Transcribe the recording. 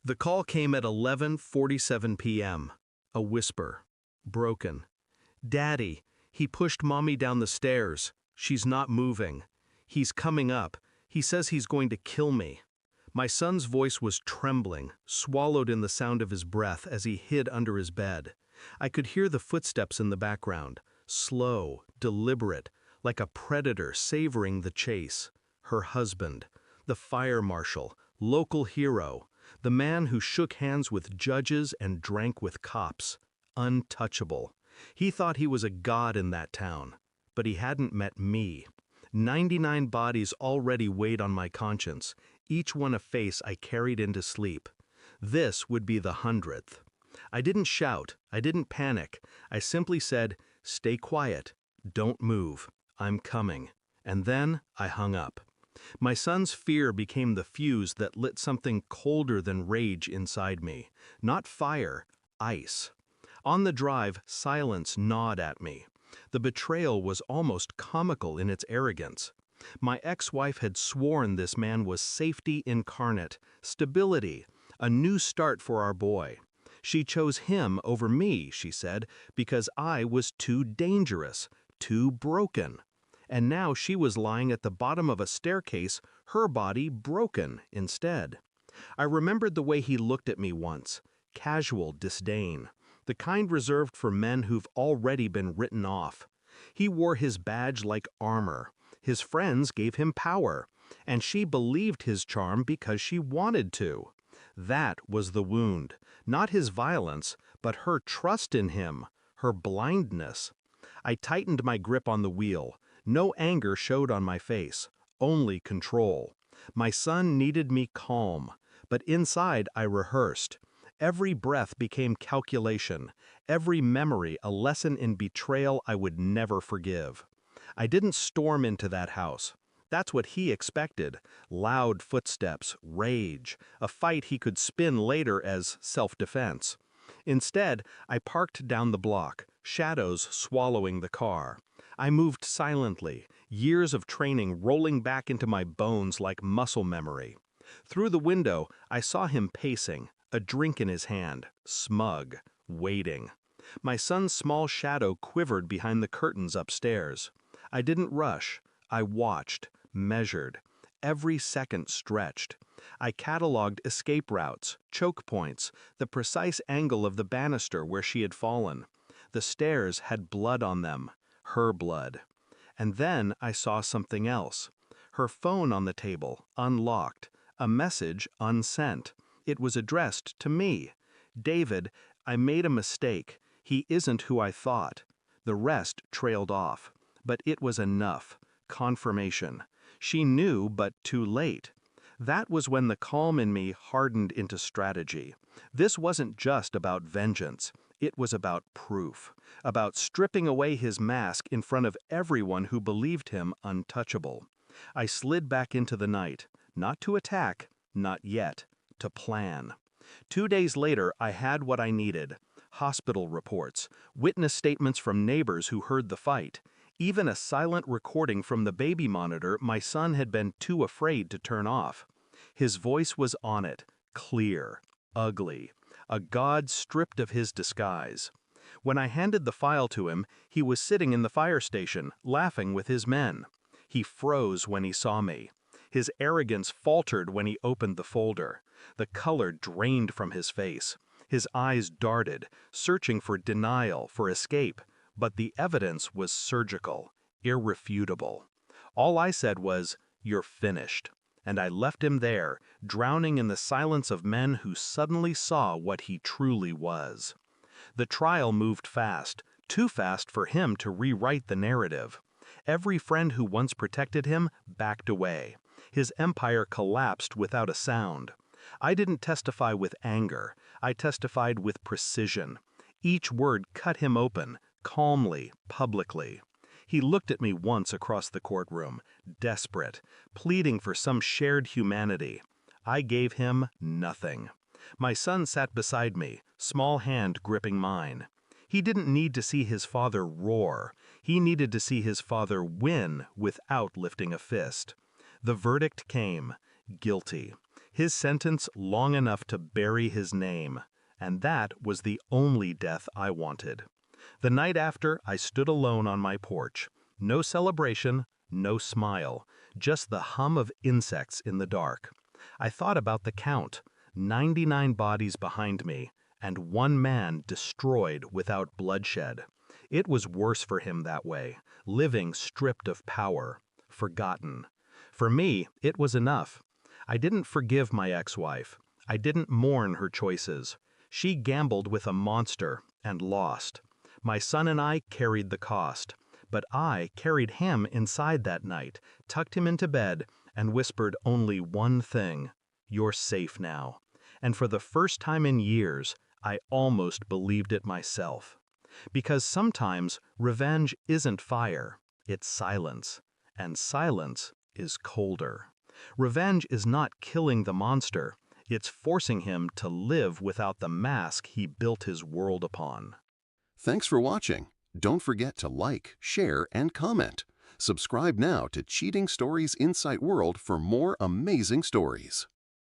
The call came at 11:47 p.m. A whisper. Broken. "Daddy, he pushed Mommy down the stairs. She's not moving. He's coming up. He says he's going to kill me." My son's voice was trembling, swallowed in the sound of his breath as he hid under his bed. I could hear the footsteps in the background, slow, deliberate, like a predator savoring the chase. Her husband, the fire marshal, local hero, the man who shook hands with judges and drank with cops. Untouchable. He thought he was a god in that town, but he hadn't met me. 99 bodies already weighed on my conscience, each one a face I carried into sleep. This would be the 100th. I didn't shout, I didn't panic. I simply said, "Stay quiet, don't move, I'm coming." And then I hung up. My son's fear became the fuse that lit something colder than rage inside me. Not fire, ice. On the drive, silence gnawed at me. The betrayal was almost comical in its arrogance. My ex-wife had sworn this man was safety incarnate, stability, a new start for our boy. She chose him over me, she said, because I was too dangerous, too broken. And now she was lying at the bottom of a staircase, her body broken instead. I remembered the way he looked at me once, casual disdain, the kind reserved for men who've already been written off. He wore his badge like armor. His friends gave him power, and she believed his charm because she wanted to. That was the wound, not his violence, but her trust in him, her blindness. I tightened my grip on the wheel. No anger showed on my face, only control. My son needed me calm, but inside I rehearsed. Every breath became calculation, every memory a lesson in betrayal I would never forgive. I didn't storm into that house. That's what he expected. Loud footsteps, rage, a fight he could spin later as self-defense. Instead, I parked down the block, shadows swallowing the car. I moved silently, years of training rolling back into my bones like muscle memory. Through the window, I saw him pacing, a drink in his hand, smug, waiting. My son's small shadow quivered behind the curtains upstairs. I didn't rush. I watched, measured. Every second stretched. I cataloged escape routes, choke points, the precise angle of the banister where she had fallen. The stairs had blood on them, her blood. And then I saw something else. Her phone on the table, unlocked, a message unsent. It was addressed to me. "David, I made a mistake. He isn't who I thought." The rest trailed off. But it was enough. Confirmation. She knew, but too late. That was when the calm in me hardened into strategy. This wasn't just about vengeance. It was about proof, about stripping away his mask in front of everyone who believed him untouchable. I slid back into the night, not to attack, not yet, to plan. 2 days later, I had what I needed. Hospital reports, witness statements from neighbors who heard the fight, even a silent recording from the baby monitor my son had been too afraid to turn off. His voice was on it, clear, ugly, a god stripped of his disguise. When I handed the file to him, he was sitting in the fire station, laughing with his men. He froze when he saw me. His arrogance faltered when he opened the folder. The color drained from his face. His eyes darted, searching for denial, for escape. But the evidence was surgical, irrefutable. All I said was, "You're finished." And I left him there, drowning in the silence of men who suddenly saw what he truly was. The trial moved fast, too fast for him to rewrite the narrative. Every friend who once protected him backed away. His empire collapsed without a sound. I didn't testify with anger. I testified with precision. Each word cut him open, calmly, publicly. He looked at me once across the courtroom, desperate, pleading for some shared humanity. I gave him nothing. My son sat beside me, small hand gripping mine. He didn't need to see his father roar. He needed to see his father win without lifting a fist. The verdict came, guilty. His sentence long enough to bury his name, and that was the only death I wanted. The night after, I stood alone on my porch. No celebration, no smile, just the hum of insects in the dark. I thought about the count, 99 bodies behind me, and one man destroyed without bloodshed. It was worse for him that way, living stripped of power, forgotten. For me, it was enough. I didn't forgive my ex-wife. I didn't mourn her choices. She gambled with a monster and lost. My son and I carried the cost, but I carried him inside that night, tucked him into bed, and whispered only one thing: "You're safe now." And for the first time in years, I almost believed it myself. Because sometimes revenge isn't fire, it's silence, and silence is colder. Revenge is not killing the monster, it's forcing him to live without the mask he built his world upon. Thanks for watching. Don't forget to like, share, and comment. Subscribe now to Cheating Stories Insight World for more amazing stories.